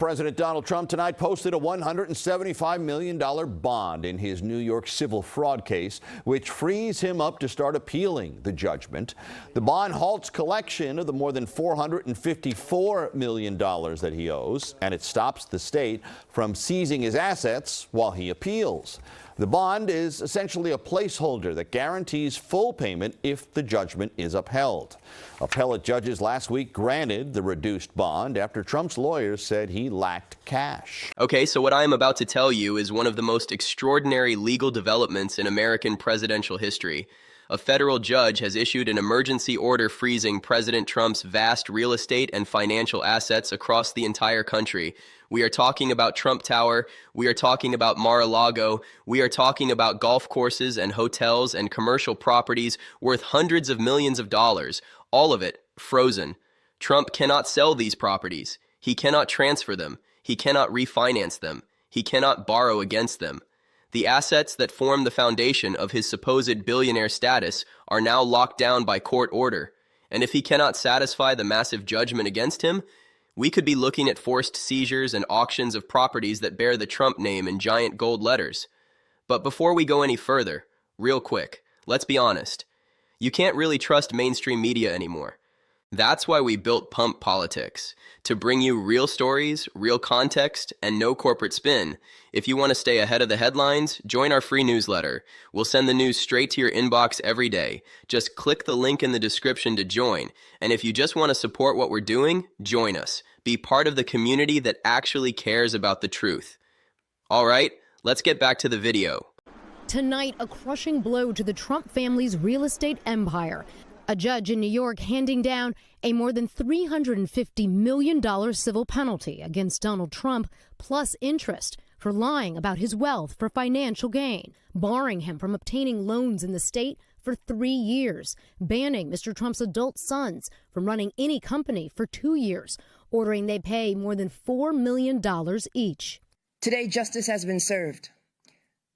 President Donald Trump tonight posted a $175 million bond in his New York civil fraud case, which frees him up to start appealing the judgment. The bond halts collection of the more than $454 million that he owes, and it stops the state from seizing his assets while he appeals. The bond is essentially a placeholder that guarantees full payment if the judgment is upheld. Appellate judges last week granted the reduced bond after Trump's lawyers said he lacked cash. Okay, so what I am about to tell you is one of the most extraordinary legal developments in American presidential history. A federal judge has issued an emergency order freezing President Trump's vast real estate and financial assets across the entire country. We are talking about Trump Tower, we are talking about Mar-a-Lago, we are talking about golf courses and hotels and commercial properties worth hundreds of millions of dollars, all of it frozen. Trump cannot sell these properties. He cannot transfer them. He cannot refinance them. He cannot borrow against them. The assets that form the foundation of his supposed billionaire status are now locked down by court order. And if he cannot satisfy the massive judgment against him, we could be looking at forced seizures and auctions of properties that bear the Trump name in giant gold letters. But before we go any further, real quick, let's be honest. You can't really trust mainstream media anymore. That's why we built Pump Politics, to bring you real stories, real context, and no corporate spin. If you want to stay ahead of the headlines, join our free newsletter. We'll send the news straight to your inbox every day. Just click the link in the description to join. And if you just want to support what we're doing, join us. Be part of the community that actually cares about the truth. All right, let's get back to the video. Tonight, a crushing blow to the Trump family's real estate empire. A judge in New York handing down a more than $350 million civil penalty against Donald Trump, plus interest, for lying about his wealth for financial gain, barring him from obtaining loans in the state for 3 years, banning Mr. Trump's adult sons from running any company for 2 years, ordering they pay more than $4 million each. Today, justice has been served.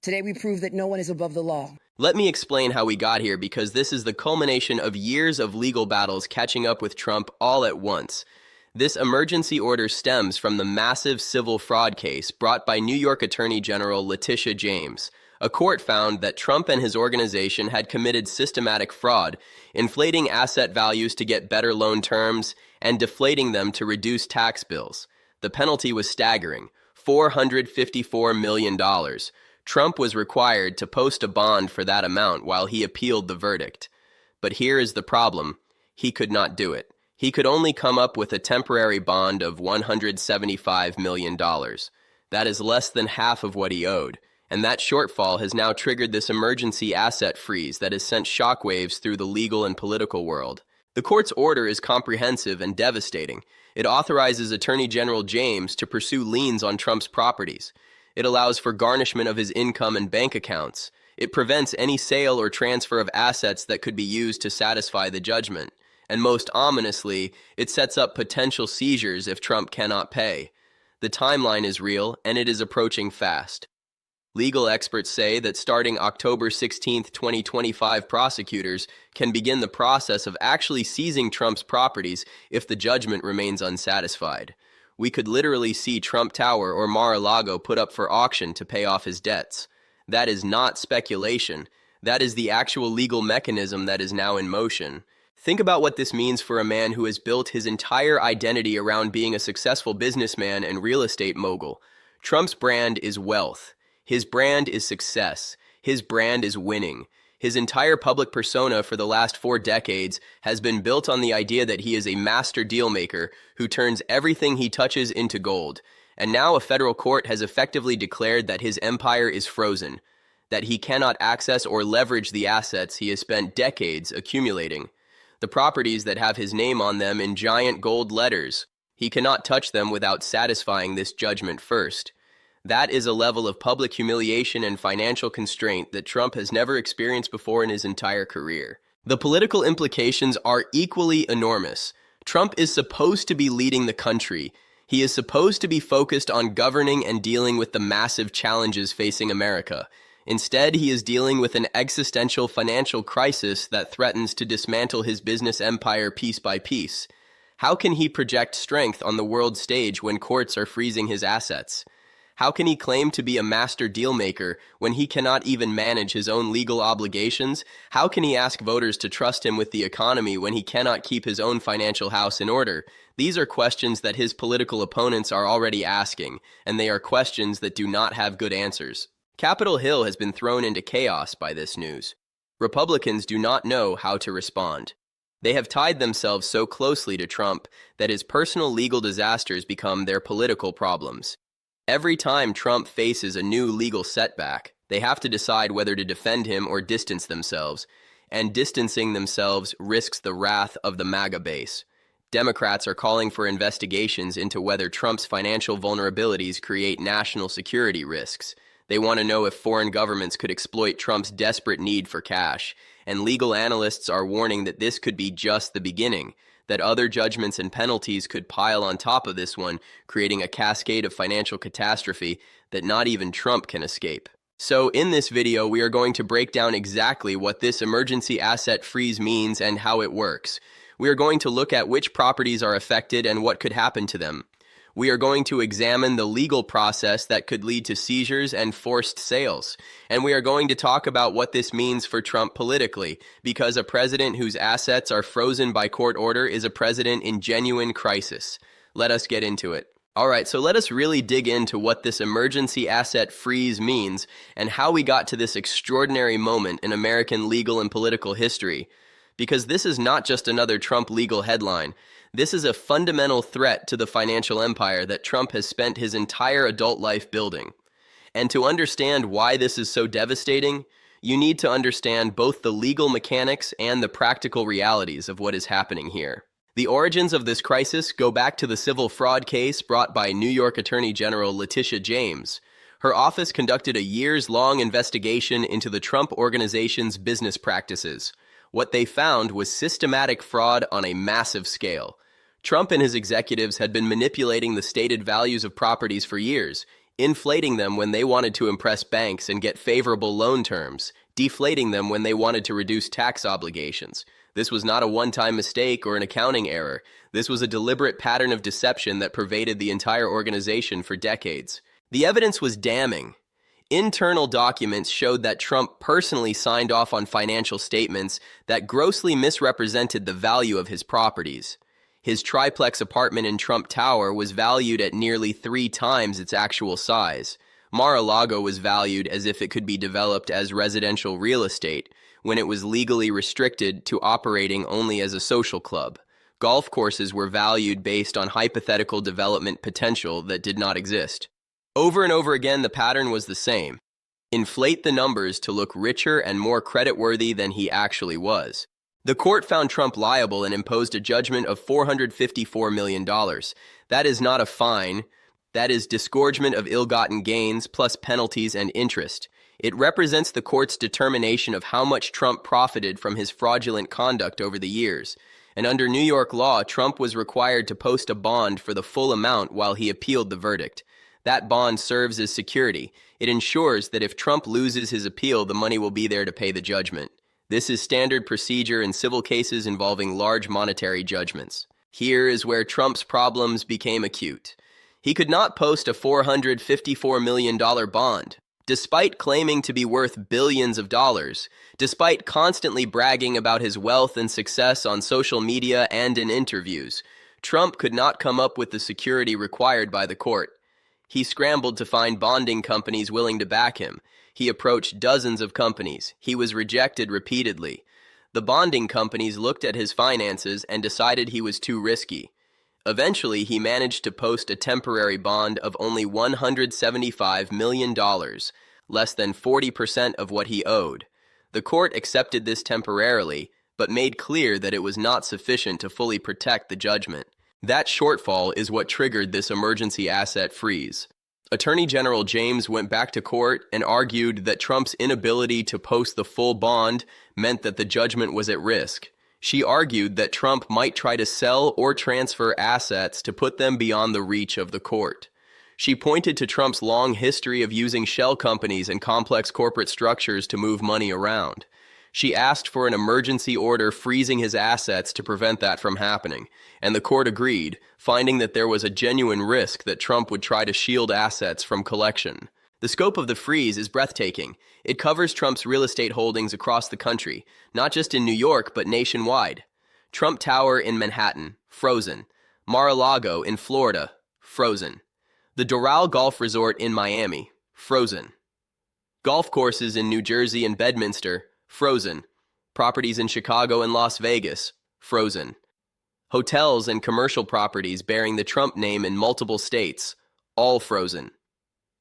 Today, we prove that no one is above the law. Let me explain how we got here, because this is the culmination of years of legal battles catching up with Trump all at once. This emergency order stems from the massive civil fraud case brought by New York Attorney General Letitia James. A court found that Trump and his organization had committed systematic fraud, inflating asset values to get better loan terms and deflating them to reduce tax bills. The penalty was staggering, $454 million. Trump was required to post a bond for that amount while he appealed the verdict. But here is the problem. He could not do it. He could only come up with a temporary bond of $175 million. That is less than half of what he owed. And that shortfall has now triggered this emergency asset freeze that has sent shockwaves through the legal and political world. The court's order is comprehensive and devastating. It authorizes Attorney General James to pursue liens on Trump's properties. It allows for garnishment of his income and bank accounts. It prevents any sale or transfer of assets that could be used to satisfy the judgment. And most ominously, it sets up potential seizures if Trump cannot pay. The timeline is real, and it is approaching fast. Legal experts say that starting October 16, 2025, prosecutors can begin the process of actually seizing Trump's properties if the judgment remains unsatisfied. We could literally see Trump Tower or Mar-a-Lago put up for auction to pay off his debts. That is not speculation. That is the actual legal mechanism that is now in motion. Think about what this means for a man who has built his entire identity around being a successful businessman and real estate mogul. Trump's brand is wealth. His brand is success. His brand is winning. His entire public persona for the last 4 decades has been built on the idea that he is a master dealmaker who turns everything he touches into gold. And now a federal court has effectively declared that his empire is frozen, that he cannot access or leverage the assets he has spent decades accumulating. The properties that have his name on them in giant gold letters. He cannot touch them without satisfying this judgment first. That is a level of public humiliation and financial constraint that Trump has never experienced before in his entire career. The political implications are equally enormous. Trump is supposed to be leading the country. He is supposed to be focused on governing and dealing with the massive challenges facing America. Instead, he is dealing with an existential financial crisis that threatens to dismantle his business empire piece by piece. How can he project strength on the world stage when courts are freezing his assets? How can he claim to be a master dealmaker when he cannot even manage his own legal obligations? How can he ask voters to trust him with the economy when he cannot keep his own financial house in order? These are questions that his political opponents are already asking, and they are questions that do not have good answers. Capitol Hill has been thrown into chaos by this news. Republicans do not know how to respond. They have tied themselves so closely to Trump that his personal legal disasters become their political problems. Every time Trump faces a new legal setback, they have to decide whether to defend him or distance themselves, and distancing themselves risks the wrath of the MAGA base. Democrats are calling for investigations into whether Trump's financial vulnerabilities create national security risks. They want to know if foreign governments could exploit Trump's desperate need for cash, and legal analysts are warning that this could be just the beginning, that other judgments and penalties could pile on top of this one, creating a cascade of financial catastrophe that not even Trump can escape. So in this video, we are going to break down exactly what this emergency asset freeze means and how it works. We are going to look at which properties are affected and what could happen to them. We are going to examine the legal process that could lead to seizures and forced sales. And we are going to talk about what this means for Trump politically, because a president whose assets are frozen by court order is a president in genuine crisis. Let us get into it. All right, so let us really dig into what this emergency asset freeze means and how we got to this extraordinary moment in American legal and political history. Because this is not just another Trump legal headline. This is a fundamental threat to the financial empire that Trump has spent his entire adult life building. And to understand why this is so devastating, you need to understand both the legal mechanics and the practical realities of what is happening here. The origins of this crisis go back to the civil fraud case brought by New York Attorney General Letitia James. Her office conducted a years-long investigation into the Trump Organization's business practices. What they found was systematic fraud on a massive scale. Trump and his executives had been manipulating the stated values of properties for years, inflating them when they wanted to impress banks and get favorable loan terms, deflating them when they wanted to reduce tax obligations. This was not a one-time mistake or an accounting error. This was a deliberate pattern of deception that pervaded the entire organization for decades. The evidence was damning. Internal documents showed that Trump personally signed off on financial statements that grossly misrepresented the value of his properties. His triplex apartment in Trump Tower was valued at nearly 3 times its actual size. Mar-a-Lago was valued as if it could be developed as residential real estate, when it was legally restricted to operating only as a social club. Golf courses were valued based on hypothetical development potential that did not exist. Over and over again, the pattern was the same. Inflate the numbers to look richer and more creditworthy than he actually was. The court found Trump liable and imposed a judgment of $454 million. That is not a fine. That is disgorgement of ill-gotten gains plus penalties and interest. It represents the court's determination of how much Trump profited from his fraudulent conduct over the years. And under New York law, Trump was required to post a bond for the full amount while he appealed the verdict. That bond serves as security. It ensures that if Trump loses his appeal, the money will be there to pay the judgment. This is standard procedure in civil cases involving large monetary judgments. Here is where Trump's problems became acute. He could not post a $454 million bond. Despite claiming to be worth billions of dollars, despite constantly bragging about his wealth and success on social media and in interviews, Trump could not come up with the security required by the court. He scrambled to find bonding companies willing to back him. He approached dozens of companies. He was rejected repeatedly. The bonding companies looked at his finances and decided he was too risky. Eventually, he managed to post a temporary bond of only $175 million, less than 40% of what he owed. The court accepted this temporarily, but made clear that it was not sufficient to fully protect the judgment. That shortfall is what triggered this emergency asset freeze. Attorney General James went back to court and argued that Trump's inability to post the full bond meant that the judgment was at risk. She argued that Trump might try to sell or transfer assets to put them beyond the reach of the court. She pointed to Trump's long history of using shell companies and complex corporate structures to move money around. She asked for an emergency order freezing his assets to prevent that from happening, and the court agreed, finding that there was a genuine risk that Trump would try to shield assets from collection. The scope of the freeze is breathtaking. It covers Trump's real estate holdings across the country, not just in New York, but nationwide. Trump Tower in Manhattan, frozen. Mar-a-Lago in Florida, frozen. The Doral Golf Resort in Miami, frozen. Golf courses in New Jersey and Bedminster, frozen. Properties in Chicago and Las Vegas, frozen. Hotels and commercial properties bearing the Trump name in multiple states, all frozen.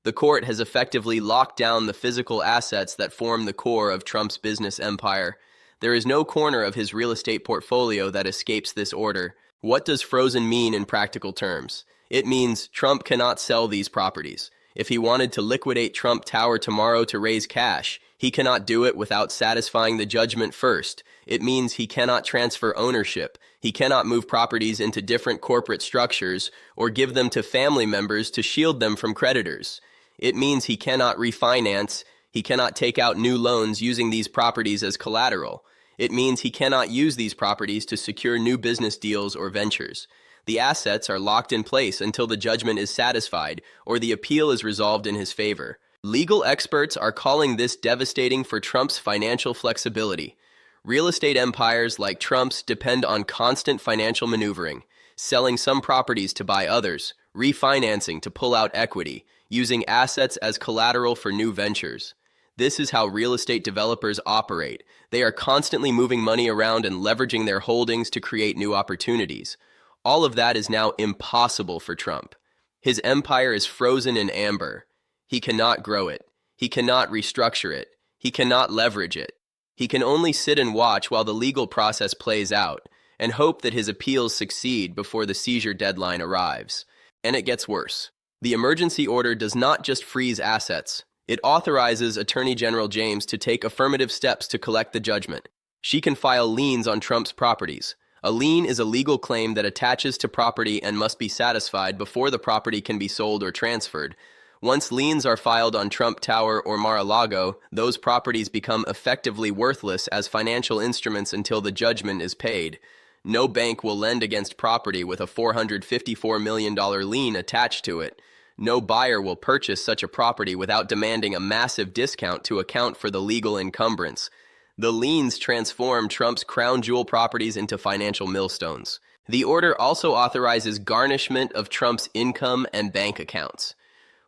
The court has effectively locked down the physical assets that form the core of Trump's business empire. There is no corner of his real estate portfolio that escapes this order. What does frozen mean in practical terms? It means Trump cannot sell these properties. If he wanted to liquidate Trump Tower tomorrow to raise cash, he cannot do it without satisfying the judgment first. It means he cannot transfer ownership. He cannot move properties into different corporate structures or give them to family members to shield them from creditors. It means he cannot refinance. He cannot take out new loans using these properties as collateral. It means he cannot use these properties to secure new business deals or ventures. The assets are locked in place until the judgment is satisfied or the appeal is resolved in his favor. Legal experts are calling this devastating for Trump's financial flexibility. Real estate empires like Trump's depend on constant financial maneuvering, selling some properties to buy others, refinancing to pull out equity, using assets as collateral for new ventures. This is how real estate developers operate. They are constantly moving money around and leveraging their holdings to create new opportunities. All of that is now impossible for Trump. His empire is frozen in amber. He cannot grow it. He cannot restructure it. He cannot leverage it. He can only sit and watch while the legal process plays out and hope that his appeals succeed before the seizure deadline arrives. And it gets worse. The emergency order does not just freeze assets. It authorizes Attorney General James to take affirmative steps to collect the judgment. She can file liens on Trump's properties. A lien is a legal claim that attaches to property and must be satisfied before the property can be sold or transferred. Once liens are filed on Trump Tower or Mar-a-Lago, those properties become effectively worthless as financial instruments until the judgment is paid. No bank will lend against property with a $454 million lien attached to it. No buyer will purchase such a property without demanding a massive discount to account for the legal encumbrance. The liens transform Trump's crown jewel properties into financial millstones. The order also authorizes garnishment of Trump's income and bank accounts.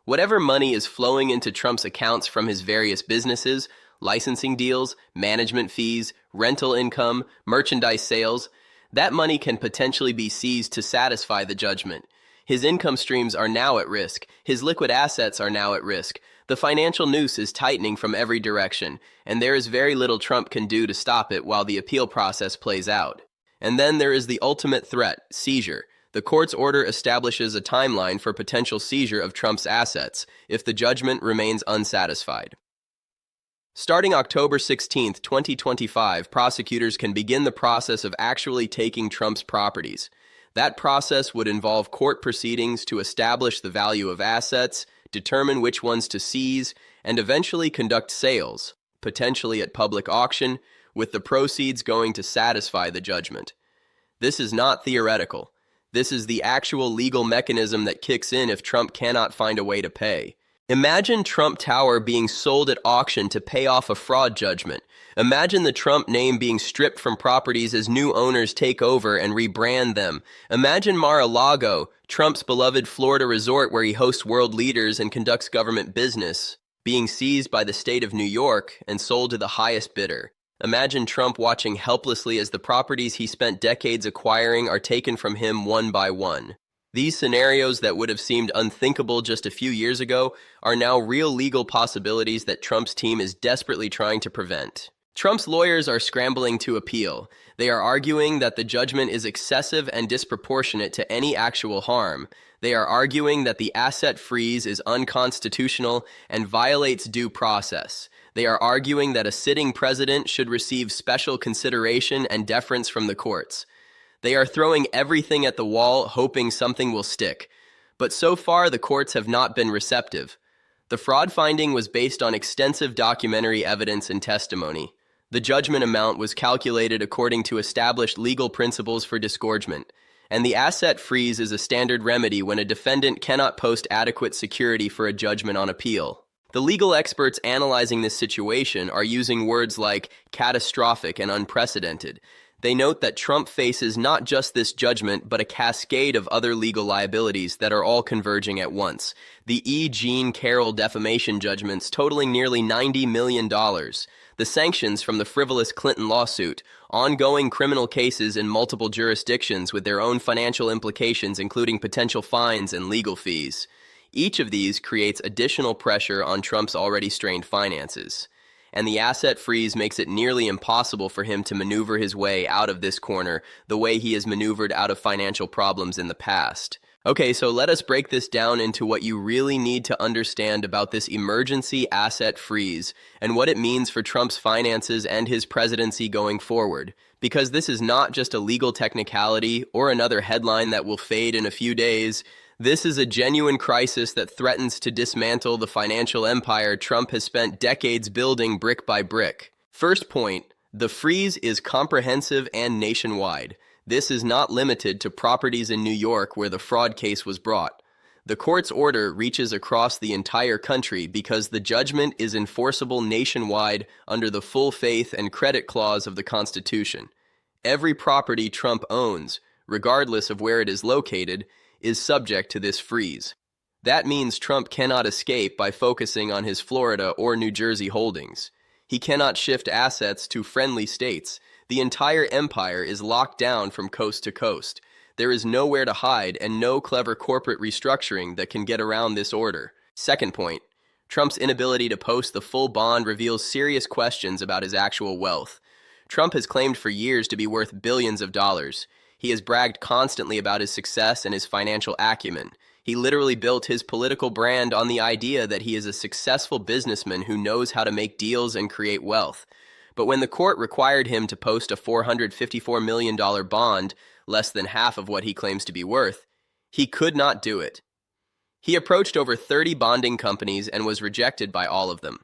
Whatever money is flowing into Trump's accounts from his various businesses, licensing deals, management fees, rental income, merchandise sales, that money can potentially be seized to satisfy the judgment. His income streams are now at risk. His liquid assets are now at risk. The financial noose is tightening from every direction, and there is very little Trump can do to stop it while the appeal process plays out. And then there is the ultimate threat, seizure. The court's order establishes a timeline for potential seizure of Trump's assets if the judgment remains unsatisfied. Starting October 16, 2025, prosecutors can begin the process of actually taking Trump's properties. That process would involve court proceedings to establish the value of assets, determine which ones to seize, and eventually conduct sales, potentially at public auction, with the proceeds going to satisfy the judgment. This is not theoretical. This is the actual legal mechanism that kicks in if Trump cannot find a way to pay. Imagine Trump Tower being sold at auction to pay off a fraud judgment. Imagine the Trump name being stripped from properties as new owners take over and rebrand them. Imagine Mar-a-Lago, Trump's beloved Florida resort where he hosts world leaders and conducts government business, being seized by the state of New York and sold to the highest bidder. Imagine Trump watching helplessly as the properties he spent decades acquiring are taken from him one by one. These scenarios that would have seemed unthinkable just a few years ago are now real legal possibilities that Trump's team is desperately trying to prevent. Trump's lawyers are scrambling to appeal. They are arguing that the judgment is excessive and disproportionate to any actual harm. They are arguing that the asset freeze is unconstitutional and violates due process. They are arguing that a sitting president should receive special consideration and deference from the courts. They are throwing everything at the wall, hoping something will stick. But so far, the courts have not been receptive. The fraud finding was based on extensive documentary evidence and testimony. The judgment amount was calculated according to established legal principles for disgorgement, and the asset freeze is a standard remedy when a defendant cannot post adequate security for a judgment on appeal. The legal experts analyzing this situation are using words like catastrophic and unprecedented. They note that Trump faces not just this judgment, but a cascade of other legal liabilities that are all converging at once. The E. Jean Carroll defamation judgments totaling nearly $90 million. The sanctions from the frivolous Clinton lawsuit, ongoing criminal cases in multiple jurisdictions with their own financial implications, including potential fines and legal fees. Each of these creates additional pressure on Trump's already strained finances. And the asset freeze makes it nearly impossible for him to maneuver his way out of this corner the way he has maneuvered out of financial problems in the past. Okay, so let us break this down into what you really need to understand about this emergency asset freeze and what it means for Trump's finances and his presidency going forward. Because this is not just a legal technicality or another headline that will fade in a few days. This is a genuine crisis that threatens to dismantle the financial empire Trump has spent decades building brick by brick. First point, the freeze is comprehensive and nationwide. This is not limited to properties in New York where the fraud case was brought. The court's order reaches across the entire country because the judgment is enforceable nationwide under the full faith and credit clause of the Constitution. Every property Trump owns, regardless of where it is located, is subject to this freeze. That means Trump cannot escape by focusing on his Florida or New Jersey holdings. He cannot shift assets to friendly states. The entire empire is locked down from coast to coast. There is nowhere to hide and no clever corporate restructuring that can get around this order. Second point, Trump's inability to post the full bond reveals serious questions about his actual wealth. Trump has claimed for years to be worth billions of dollars. He has bragged constantly about his success and his financial acumen. He literally built his political brand on the idea that he is a successful businessman who knows how to make deals and create wealth. But when the court required him to post a $454 million bond, less than half of what he claims to be worth, he could not do it. He approached over 30 bonding companies and was rejected by all of them.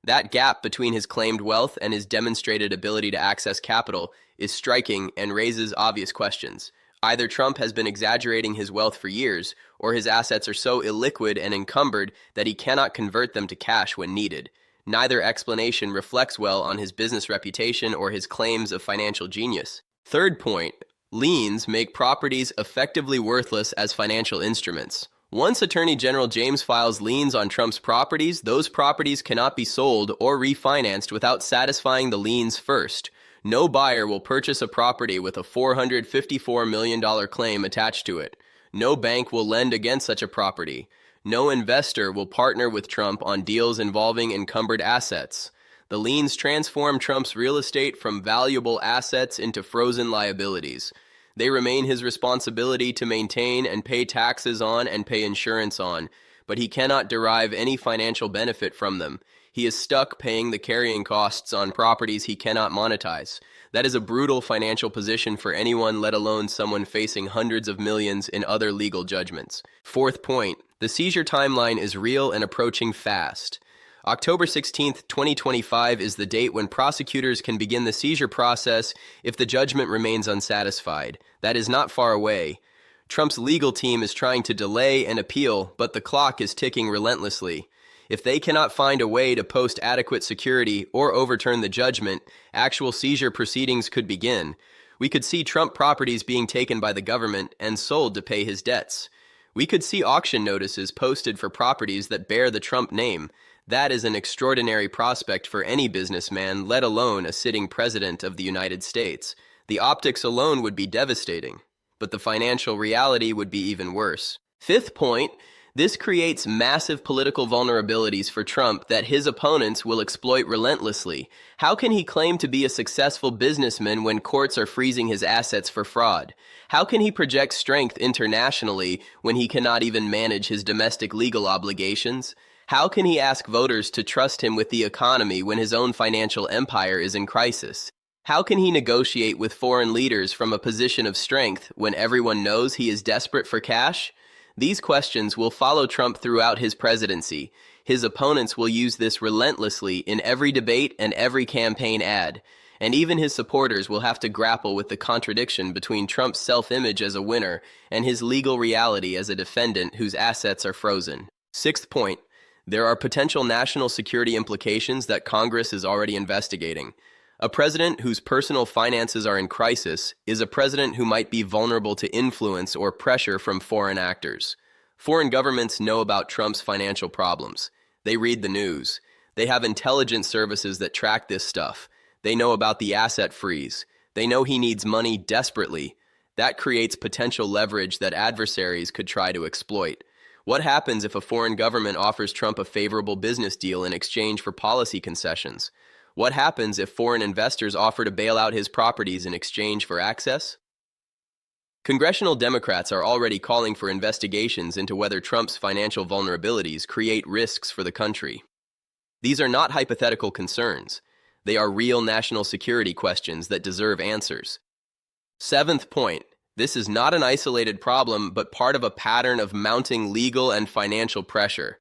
That gap between his claimed wealth and his demonstrated ability to access capital is striking and raises obvious questions. Either Trump has been exaggerating his wealth for years, or his assets are so illiquid and encumbered that he cannot convert them to cash when needed. Neither explanation reflects well on his business reputation or his claims of financial genius. Third point, liens make properties effectively worthless as financial instruments. Once Attorney General James files liens on Trump's properties, those properties cannot be sold or refinanced without satisfying the liens first. No buyer will purchase a property with a $454 million claim attached to it. No bank will lend against such a property. No investor will partner with Trump on deals involving encumbered assets. The liens transform Trump's real estate from valuable assets into frozen liabilities. They remain his responsibility to maintain and pay taxes on and pay insurance on, but he cannot derive any financial benefit from them. He is stuck paying the carrying costs on properties he cannot monetize. That is a brutal financial position for anyone, let alone someone facing hundreds of millions in other legal judgments. Fourth point, the seizure timeline is real and approaching fast. October 16, 2025 is the date when prosecutors can begin the seizure process if the judgment remains unsatisfied. That is not far away. Trump's legal team is trying to delay and appeal, but the clock is ticking relentlessly. If they cannot find a way to post adequate security or overturn the judgment, actual seizure proceedings could begin. We could see Trump properties being taken by the government and sold to pay his debts. We could see auction notices posted for properties that bear the Trump name. That is an extraordinary prospect for any businessman, let alone a sitting president of the United States. The optics alone would be devastating, but the financial reality would be even worse. Fifth point, this creates massive political vulnerabilities for Trump that his opponents will exploit relentlessly. How can he claim to be a successful businessman when courts are freezing his assets for fraud? How can he project strength internationally when he cannot even manage his domestic legal obligations? How can he ask voters to trust him with the economy when his own financial empire is in crisis? How can he negotiate with foreign leaders from a position of strength when everyone knows he is desperate for cash? These questions will follow Trump throughout his presidency. His opponents will use this relentlessly in every debate and every campaign ad. And even his supporters will have to grapple with the contradiction between Trump's self-image as a winner and his legal reality as a defendant whose assets are frozen. Sixth point, there are potential national security implications that Congress is already investigating. A president whose personal finances are in crisis is a president who might be vulnerable to influence or pressure from foreign actors. Foreign governments know about Trump's financial problems. They read the news. They have intelligence services that track this stuff. They know about the asset freeze. They know he needs money desperately. That creates potential leverage that adversaries could try to exploit. What happens if a foreign government offers Trump a favorable business deal in exchange for policy concessions? What happens if foreign investors offer to bail out his properties in exchange for access? Congressional Democrats are already calling for investigations into whether Trump's financial vulnerabilities create risks for the country. These are not hypothetical concerns. They are real national security questions that deserve answers. Seventh point, this is not an isolated problem, but part of a pattern of mounting legal and financial pressure.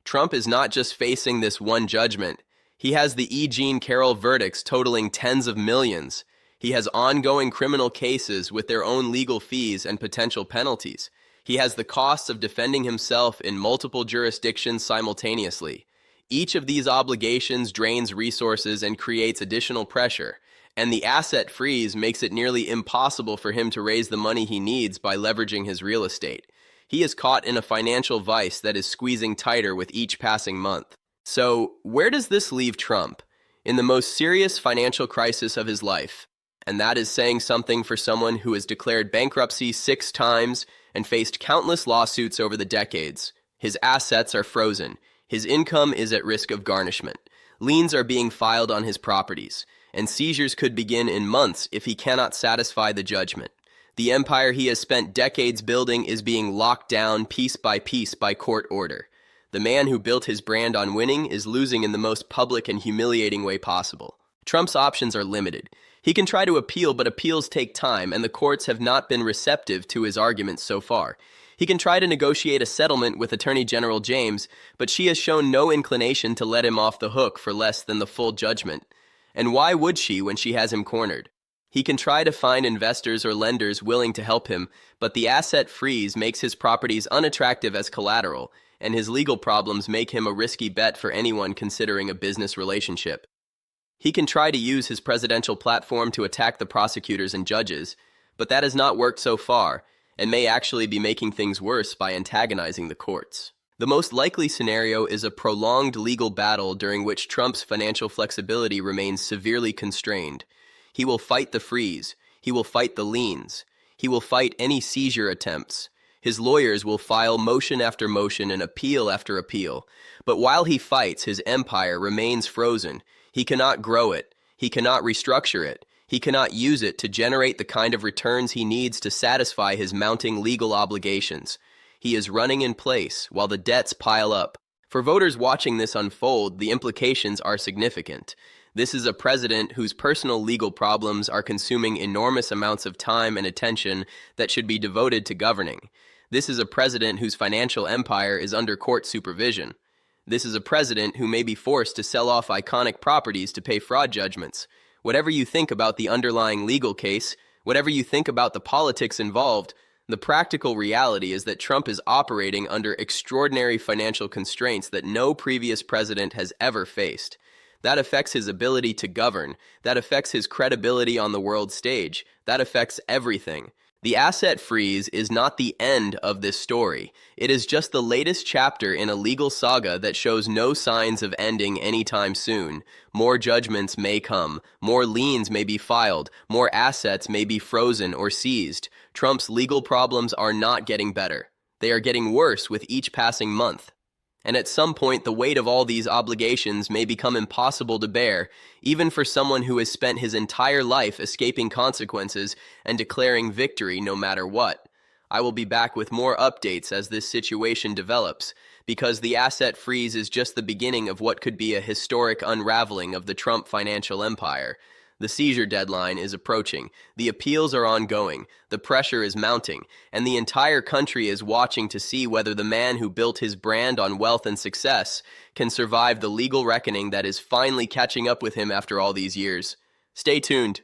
Trump is not just facing this one judgment. He has the E. Jean Carroll verdicts totaling tens of millions. He has ongoing criminal cases with their own legal fees and potential penalties. He has the costs of defending himself in multiple jurisdictions simultaneously. Each of these obligations drains resources and creates additional pressure, and the asset freeze makes it nearly impossible for him to raise the money he needs by leveraging his real estate. He is caught in a financial vice that is squeezing tighter with each passing month. So, where does this leave Trump? In the most serious financial crisis of his life. And that is saying something for someone who has declared bankruptcy 6 times and faced countless lawsuits over the decades. His assets are frozen. His income is at risk of garnishment. Liens are being filed on his properties, and seizures could begin in months if he cannot satisfy the judgment. The empire he has spent decades building is being locked down piece by court order. The man who built his brand on winning is losing in the most public and humiliating way possible. Trump's options are limited. He can try to appeal, but appeals take time, and the courts have not been receptive to his arguments so far. He can try to negotiate a settlement with Attorney General James, but she has shown no inclination to let him off the hook for less than the full judgment. And why would she when she has him cornered? He can try to find investors or lenders willing to help him, but the asset freeze makes his properties unattractive as collateral, and his legal problems make him a risky bet for anyone considering a business relationship. He can try to use his presidential platform to attack the prosecutors and judges, but that has not worked so far, and may actually be making things worse by antagonizing the courts. The most likely scenario is a prolonged legal battle during which Trump's financial flexibility remains severely constrained. He will fight the freeze. He will fight the liens. He will fight any seizure attempts. His lawyers will file motion after motion and appeal after appeal. But while he fights, his empire remains frozen. He cannot grow it. He cannot restructure it. He cannot use it to generate the kind of returns he needs to satisfy his mounting legal obligations. He is running in place while the debts pile up. For voters watching this unfold, the implications are significant. This is a president whose personal legal problems are consuming enormous amounts of time and attention that should be devoted to governing. This is a president whose financial empire is under court supervision. This is a president who may be forced to sell off iconic properties to pay fraud judgments. Whatever you think about the underlying legal case, whatever you think about the politics involved, the practical reality is that Trump is operating under extraordinary financial constraints that no previous president has ever faced. That affects his ability to govern. That affects his credibility on the world stage. That affects everything. The asset freeze is not the end of this story. It is just the latest chapter in a legal saga that shows no signs of ending anytime soon. More judgments may come. More liens may be filed. More assets may be frozen or seized. Trump's legal problems are not getting better. They are getting worse with each passing month. And at some point, the weight of all these obligations may become impossible to bear, even for someone who has spent his entire life escaping consequences and declaring victory no matter what. I will be back with more updates as this situation develops, because the asset freeze is just the beginning of what could be a historic unraveling of the Trump financial empire. The seizure deadline is approaching. The appeals are ongoing. The pressure is mounting. And the entire country is watching to see whether the man who built his brand on wealth and success can survive the legal reckoning that is finally catching up with him after all these years. Stay tuned.